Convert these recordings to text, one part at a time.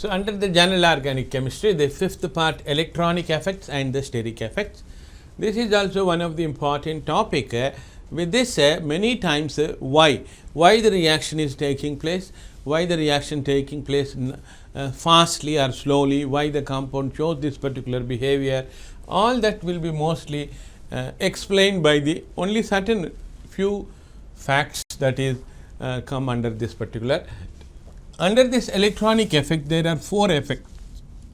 So, under the general organic chemistry, the fifth part electronic effects and the steric effects. This is also one of the important topic. With this, many times why the reaction is taking place, why the reaction taking place fastly or slowly, why the compound shows this particular behavior, all that will be mostly explained by the only certain few facts that is come under this particular. Under this electronic effect, there are four effects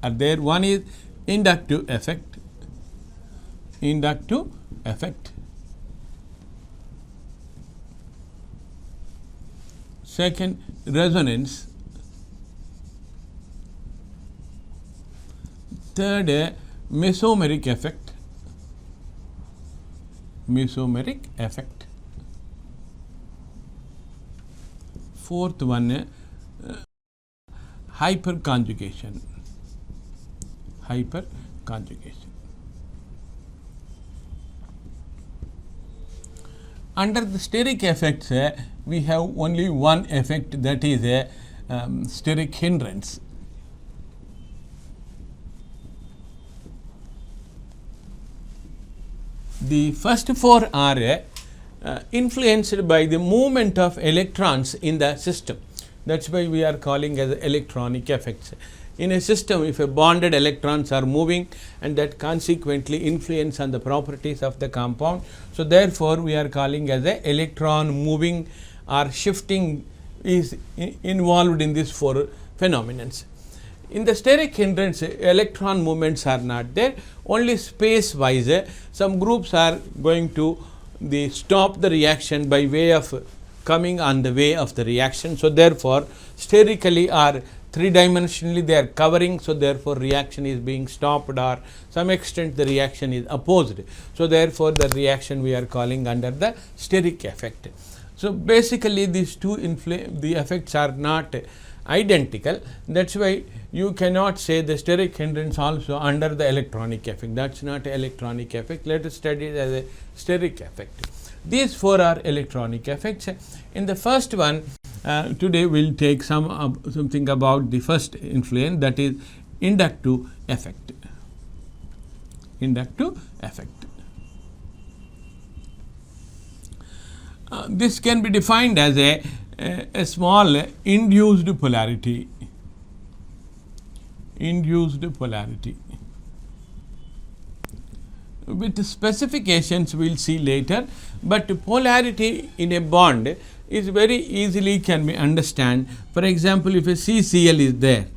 are there. One is inductive effect, second resonance, third mesomeric effect, fourth one hyperconjugation. Under the steric effects, we have only one effect, that is a steric hindrance. The first four are influenced by the movement of electrons in the system. That is why we are calling as electronic effects. In a system, if a bonded electrons are moving, and that consequently influence on the properties of the compound. So, therefore, we are calling as a electron moving or shifting is involved in these four phenomena. In the steric hindrance, electron movements are not there, only space wise some groups are going to stop the reaction by way of coming on the way of the reaction. So, therefore, sterically or three-dimensionally they are covering. So, therefore, reaction is being stopped, or some extent the reaction is opposed. So, therefore, the reaction we are calling under the steric effect. So, basically these two the effects are not identical. That is why you cannot say the steric hindrance also under the electronic effect. That is not electronic effect. Let us study it as a steric effect. These four are electronic effects. In the first one, today we will take something about the first influence, that is inductive effect. This can be defined as a small induced polarity. With specifications we will see later, but polarity in a bond is very easily can be understand. For example, if a CCl is there,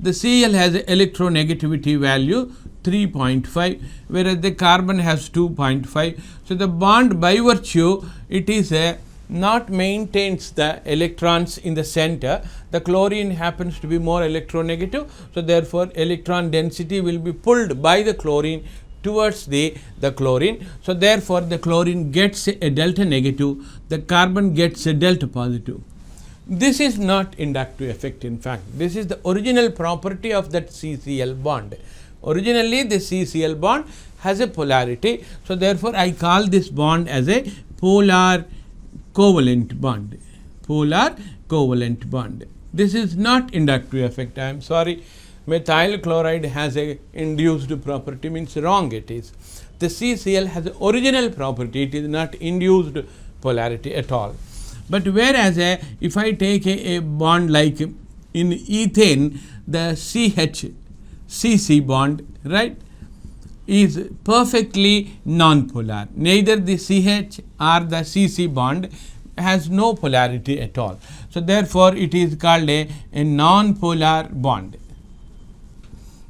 the Cl has a electronegativity value 3.5, whereas the carbon has 2.5. So, the bond by virtue it is not maintains the electrons in the center. The chlorine happens to be more electronegative. So, therefore, electron density will be pulled by the chlorine towards the chlorine. So, therefore, the chlorine gets a delta negative, the carbon gets a delta positive. This is not inductive effect. In fact, this is the original property of that CCl bond. Originally, the CCl bond has a polarity. So, therefore, I call this bond as a polar covalent bond. This is not inductive effect. I am sorry. Methyl chloride has a induced property, means wrong it is. The CCl has an original property, it is not induced polarity at all. But whereas if I take a bond like in ethane, the CH-CC bond, right, is perfectly non-polar. Neither the CH or the CC bond has no polarity at all. So, therefore, it is called a non-polar bond.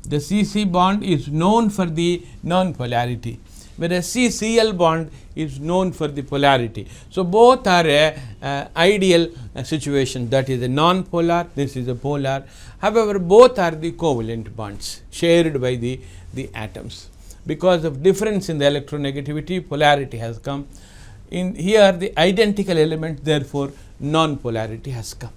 The CC bond is known for the non-polarity, whereas CCl bond is known for the polarity. So, both are ideal situation, that is a non-polar, this is a polar. However, both are the covalent bonds shared by the atoms. Because of difference in the electronegativity, polarity has come. In here the identical element, therefore, non-polarity has come.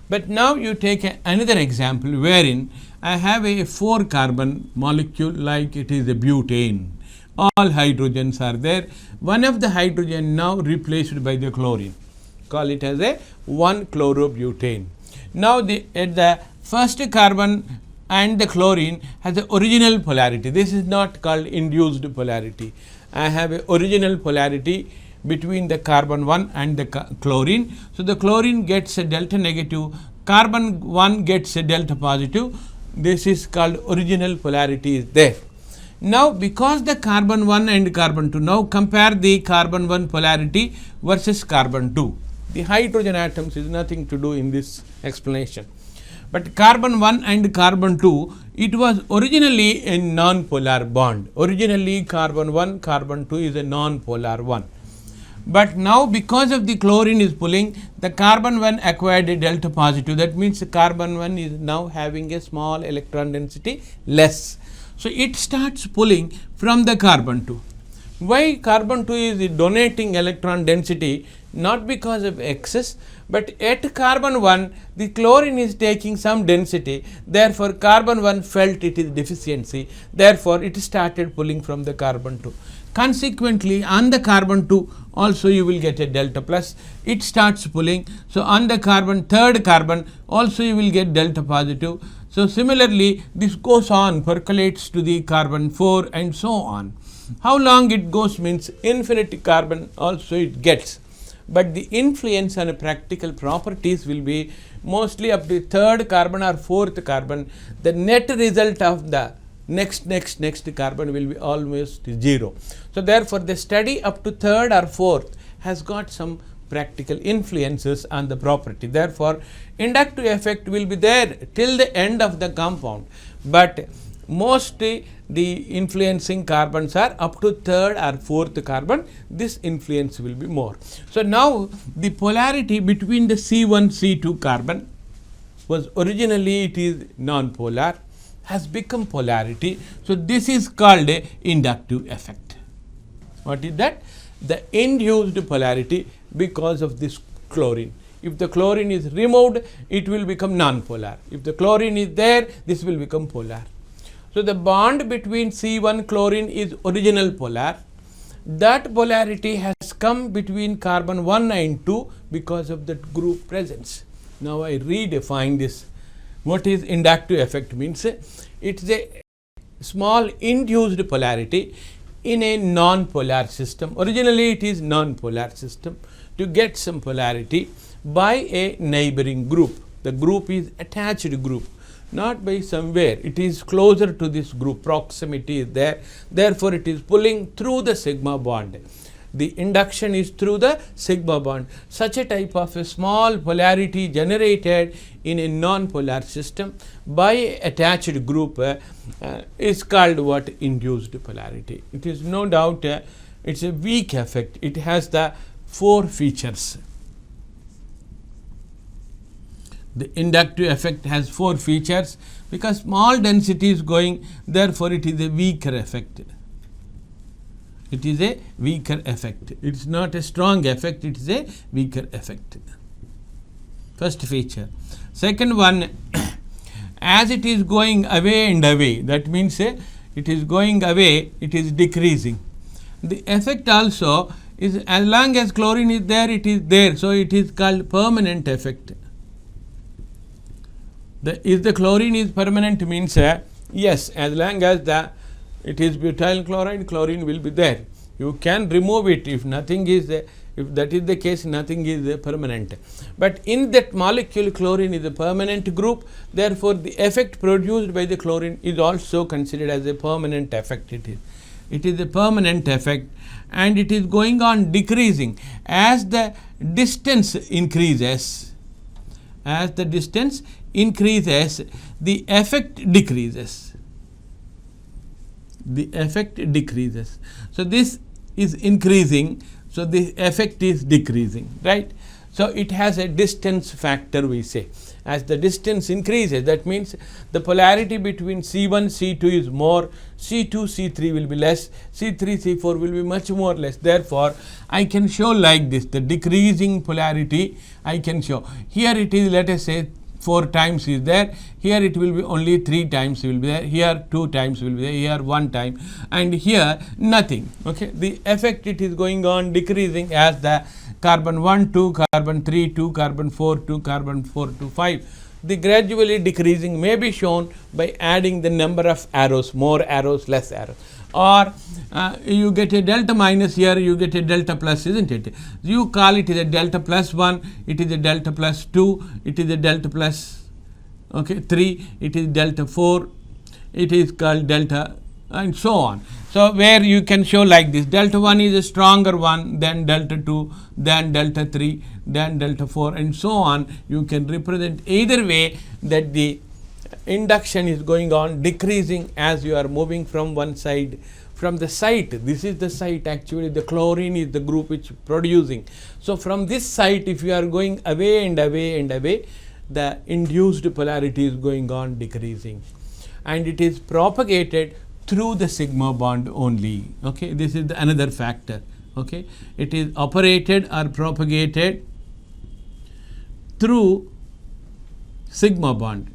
But now you take another example wherein I have a 4 carbon molecule like it is a butane. All hydrogens are there. One of the hydrogen now replaced by the chlorine. Call it as a 1-chlorobutane. Now at the first carbon and the chlorine has the original polarity. This is not called induced polarity. I have a original polarity between the carbon 1 and the chlorine. So the chlorine gets a delta negative, carbon 1 gets a delta positive. This is called original polarity is there. Now because the carbon 1 and carbon 2, now compare the carbon 1 polarity versus carbon 2. The hydrogen atoms is nothing to do in this explanation. But carbon 1 and carbon 2, it was originally a non-polar bond. Originally carbon 1, carbon 2 is a non-polar one. But now because of the chlorine is pulling, the carbon 1 acquired a delta positive. That means the carbon 1 is now having a small electron density less. So it starts pulling from the carbon 2. Why carbon 2 is donating electron density? Not because of excess, but at carbon 1 the chlorine is taking some density, therefore carbon 1 felt it is deficiency, therefore it started pulling from the carbon 2. Consequently on the carbon 2 also you will get a delta plus, it starts pulling. So on the third carbon also you will get delta positive. So similarly this goes on, percolates to the carbon 4 and so on. How long it goes means infinite carbon also it gets. But the influence on practical properties will be mostly up to third carbon or fourth carbon. The net result of the next carbon will be almost 0. So therefore the study up to third or fourth has got some practical influences on the property. Therefore inductive effect will be there till the end of the compound, but mostly the influencing carbons are up to third or fourth carbon. This influence will be more. So now the polarity between the C1 C2 carbon was originally it is non-polar, has become polarity. So this is called a inductive effect. What is that? The induced polarity because of this chlorine. If the chlorine is removed, it will become non-polar. If the chlorine is there, this will become polar. So the bond between C1 chlorine is original polar. That polarity has come between carbon 1 and 2 because of that group presence. Now I redefine this. What is inductive effect means? It's a small induced polarity in a non-polar system. Originally it is non-polar system. To get some polarity by a neighboring group. The group is attached group, not by somewhere. It is closer to this group, proximity is there, therefore it is pulling through the sigma bond. The induction is through the sigma bond. Such a type of a small polarity generated in a non-polar system by attached group is called what? Induced polarity. It is no doubt it's a weak effect. It has the 4 features. The inductive effect has 4 features because small density is going, therefore it is a weaker effect. It is a weaker effect. It is not a strong effect, it is a weaker effect. First feature. Second one, as it is going away and away, that means it is going away, it is decreasing. The effect also is as long as chlorine is there, it is there. So it is called permanent effect. If the chlorine is permanent means yes, as long as it is butyl chloride, chlorine will be there. You can remove it if nothing is if that is the case, nothing is permanent. But in that molecule chlorine is a permanent group, therefore the effect produced by the chlorine is also considered as a permanent effect. It is a permanent effect and it is going on decreasing as the distance increases. As the distance increases, the effect decreases. The effect decreases. So this is increasing, so the effect is decreasing, right? So it has a distance factor, we say. As the distance increases, that means the polarity between C1, C2 is more, C2, C3 will be less, C3, C4 will be much more less. Therefore, I can show like this, the decreasing polarity I can show. Here it is, let us say 4 times is there, here it will be only 3 times will be there, here 2 times will be there, here 1 time, and here nothing. Okay, the effect it is going on decreasing as the carbon 1, 2, carbon 3, 2, carbon 4, 2, carbon 4 to 5. the gradually decreasing may be shown by adding the number of arrows, more arrows, less arrows. Or you get a delta minus here, you get a delta plus, isn't it? You call it a delta plus 1, it is a delta plus 2, it is a delta plus 3, it is delta 4, it is called delta, and so on. So where you can show like this, delta 1 is a stronger one than delta 2, than delta 3, than delta 4, and so on. You can represent either way that the induction is going on decreasing as you are moving from one side, from the site. This is the site, actually the chlorine is the group which producing. So from this site, if you are going away and away and away, the induced polarity is going on decreasing, and it is propagated through the sigma bond only. Okay, this is another factor. Okay, it is operated or propagated through sigma bond,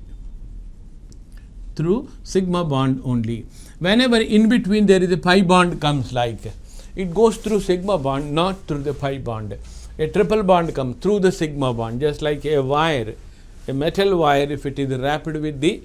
through sigma bond only. Whenever in between there is a pi bond comes, like it goes through sigma bond, not through the pi bond. A triple bond comes through the sigma bond, just like a wire, a metal wire, if it is wrapped with the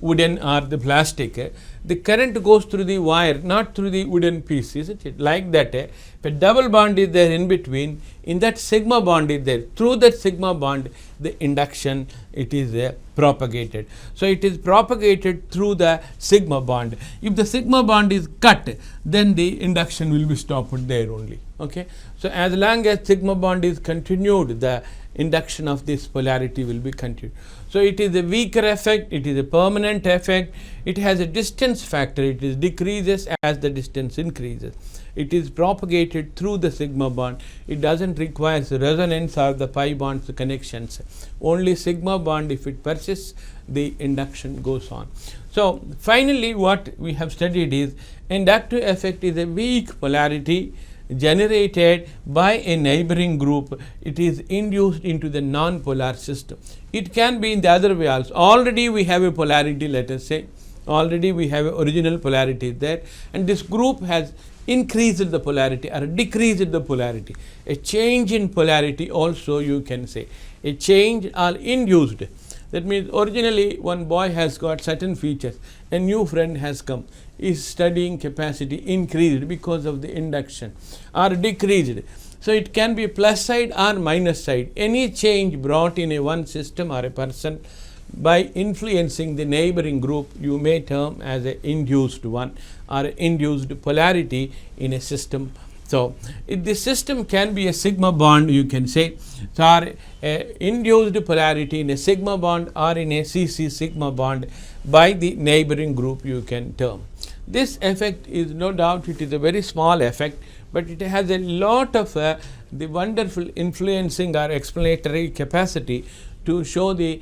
wooden or the plastic, the current goes through the wire, not through the wooden piece, isn't it? Like that, if a double bond is there in between, in that sigma bond is there, through that sigma bond the induction, it is propagated. So it is propagated through the sigma bond. If the sigma bond is cut, then the induction will be stopped there only. Okay, so as long as sigma bond is continued, the induction of this polarity will be continued. So it is a weaker effect, it is a permanent effect, it has a distance factor, it is decreases as the distance increases. It is propagated through the sigma bond. It doesn't require resonance or the pi bonds connections. Only sigma bond, if it persists, the induction goes on. So finally what we have studied is inductive effect is a weak polarity generated by a neighboring group. It is induced into the non-polar system. It can be in the other way also. Already we have a polarity, let us say, already we have a original polarity there, and this group has increased the polarity or decreased the polarity. A change in polarity also, you can say, a change or induced. That means originally one boy has got certain features, a new friend has come, his studying capacity increased because of the induction or decreased. So it can be plus side or minus side. Any change brought in a one system or a person by influencing the neighboring group, you may term as an induced one or induced polarity in a system. So if the system can be a sigma bond, you can say, or induced polarity in a sigma bond or in a CC sigma bond by the neighboring group, you can term. This effect is no doubt, it is a very small effect, but it has a lot of the wonderful influencing or explanatory capacity to show a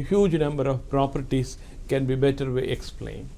huge number of properties can be better explained.